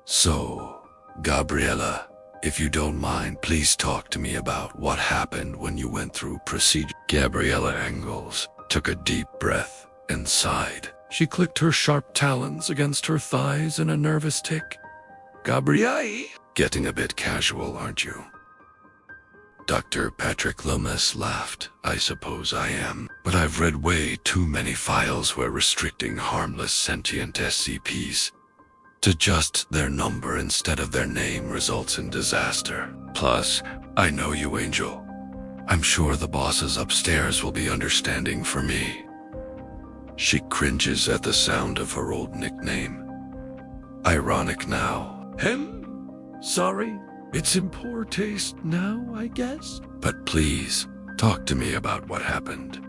So, Gabriella, if you don't mind, please talk to me about what happened when you went through procedure. Gabriella Engels took a deep breath and sighed. She clicked her sharp talons against her thighs in a nervous tick. Gabrielle, getting a bit casual, aren't you? Dr. Patrick Lomas laughed. I suppose I am, but I've read way too many files where restricting harmless sentient SCPs to just their number instead of their name results in disaster. Plus, I know you, Angel. I'm sure the bosses upstairs will be understanding for me. She cringes at the sound of her old nickname. Ironic now. Sorry, it's in poor taste now, I guess. But please, talk to me about what happened.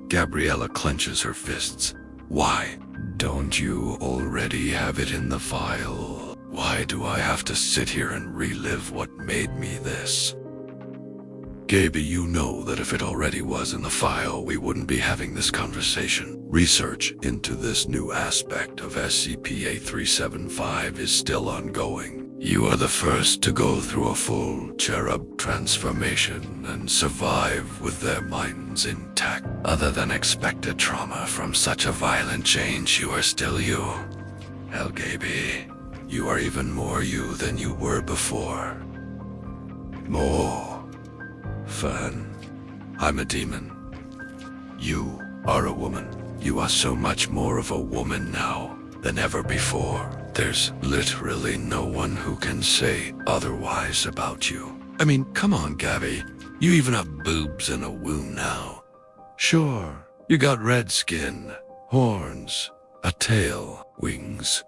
Gabriella clenches her fists. Why? Don't you already have it in the file? Why do I have to sit here and relive what made me this? Gaby, you know that if it already was in the file, we wouldn't be having this conversation. Research into this new aspect of SCP-8375 is still ongoing. You are the first to go through a full cherub transformation and survive with their minds intact. Other than expected trauma from such a violent change, you are still you. Hell, Gaby, you are even more you than you were before. More. Fern, I'm a demon. You are a woman. You are so much more of a woman now than ever before. There's literally no one who can say otherwise about you. I mean, come on, Gabby. You even have boobs and a womb now. Sure, you got red skin, horns, a tail, wings,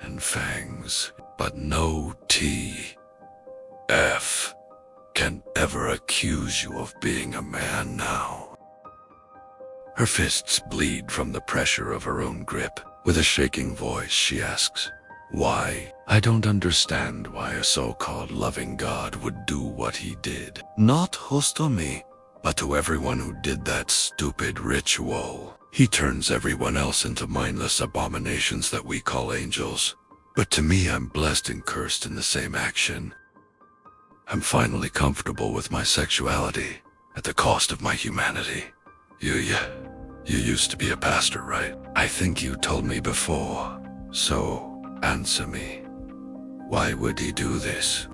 and fangs, but no TF can ever accuse you of being a man now. Her fists bleed from the pressure of her own grip. With a shaking voice, she asks, why? I don't understand why a so-called loving God would do what he did. Not just to me, but to everyone who did that stupid ritual. He turns everyone else into mindless abominations that we call angels. But to me, I'm blessed and cursed in the same action. I'm finally comfortable with my sexuality at the cost of my humanity. You used to be a pastor, right? I think you told me before. So, answer me. Why would he do this?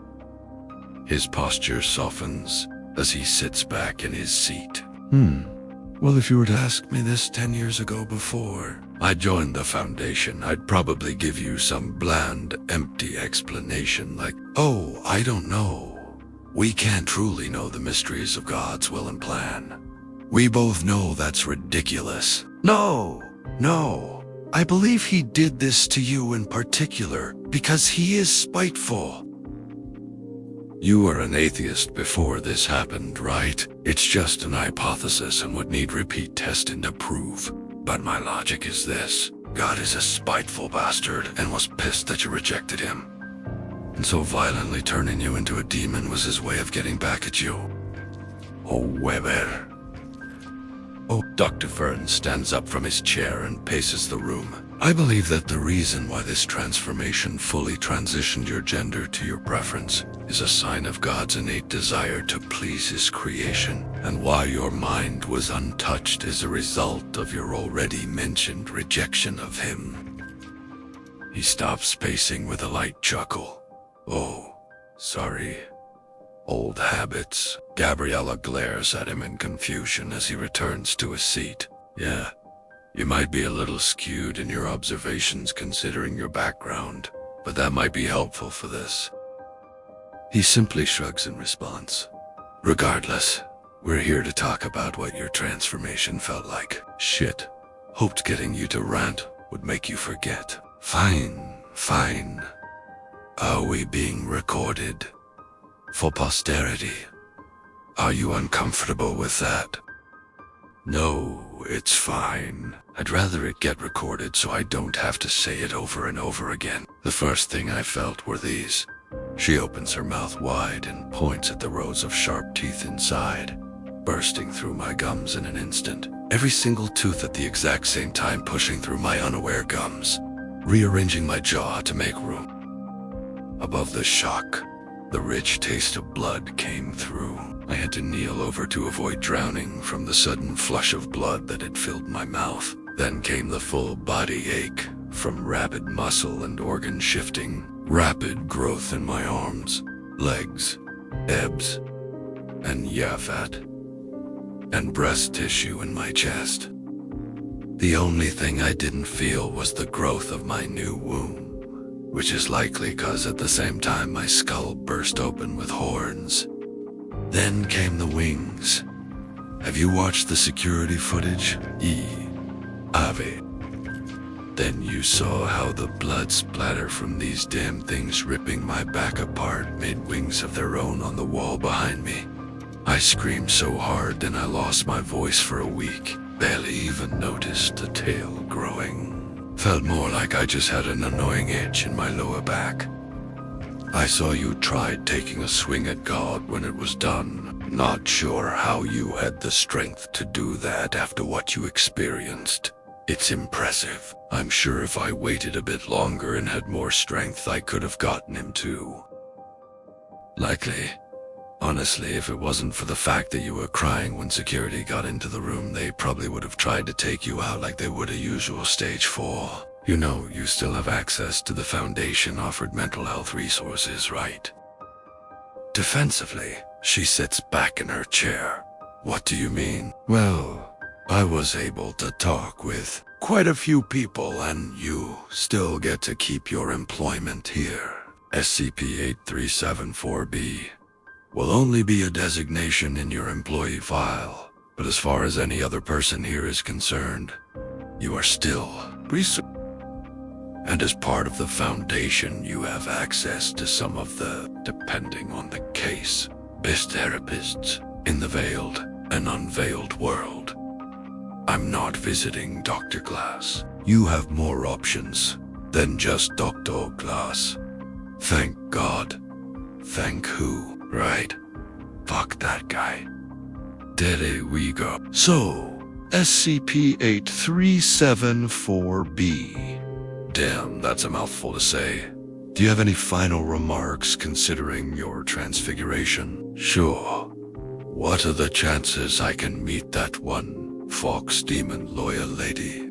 His posture softens as he sits back in his seat. Well, if you were to ask me this 10 years ago before I joined the Foundation, I'd probably give you some bland, empty explanation like, oh, I don't know. We can't truly know the mysteries of God's will and plan. We both know that's ridiculous. No. I believe he did this to you in particular because he is spiteful. You were an atheist before this happened, right? It's just an hypothesis and would need repeat testing to prove. But my logic is this. God is a spiteful bastard and was pissed that you rejected him. And so violently turning you into a demon was his way of getting back at you. Oh, Weber. Oh, Dr. Fern stands up from his chair and paces the room. I believe that the reason why this transformation fully transitioned your gender to your preference is a sign of God's innate desire to please his creation, and why your mind was untouched as a result of your already mentioned rejection of him. He stops pacing with a light chuckle. Oh, sorry. Old habits. Gabriella glares at him in confusion as he returns to his seat. Yeah, you might be a little skewed in your observations considering your background, but that might be helpful for this. He simply shrugs in response. Regardless, we're here to talk about what your transformation felt like. Shit. Hoped getting you to rant would make you forget. Fine. Are we being recorded? For posterity. Are you uncomfortable with that? No, it's fine. I'd rather it get recorded so I don't have to say it over and over again. The first thing I felt were these. She opens her mouth wide and points at the rows of sharp teeth inside, bursting through my gums in an instant. Every single tooth at the exact same time pushing through my unaware gums. rearranging my jaw to make room. Above the shock, the rich taste of blood came through. I had to kneel over to avoid drowning from the sudden flush of blood that had filled my mouth. Then came the full body ache from rapid muscle and organ shifting, rapid growth in my arms, legs, abs, and fat, and breast tissue in my chest. The only thing I didn't feel was the growth of my new womb, which is likely because at the same time my skull burst open with horns. Then came the wings. Have you watched the security footage? Ave. Then you saw how the blood splatter from these damn things ripping my back apart made wings of their own on the wall behind me. I screamed so hard then I lost my voice for a week. Barely even noticed the tail growing. Felt more like I just had an annoying itch in my lower back. I saw you tried taking a swing at God when it was done. Not sure how you had the strength to do that after what you experienced. It's impressive. I'm sure if I waited a bit longer and had more strength, I could have gotten him too. Likely. Honestly, if it wasn't for the fact that you were crying when security got into the room, they probably would have tried to take you out like they would a usual stage 4. You know, you still have access to the Foundation offered mental health resources, right? Defensively, she sits back in her chair. What do you mean? Well, I was able to talk with quite a few people and you still get to keep your employment here. SCP-8374-B will only be a designation in your employee file, but as far as any other person here is concerned, you are still research. And as part of the Foundation, you have access to some of the, depending on the case, best therapists in the veiled and unveiled world. I'm not visiting Dr. Glass. You have more options than just Dr. Glass. Thank God. Thank who? Right. Fuck that guy. There we go. So, SCP-8374-B. Damn, that's a mouthful to say. Do you have any final remarks considering your transfiguration? Sure. What are the chances I can meet that one fox demon lawyer lady?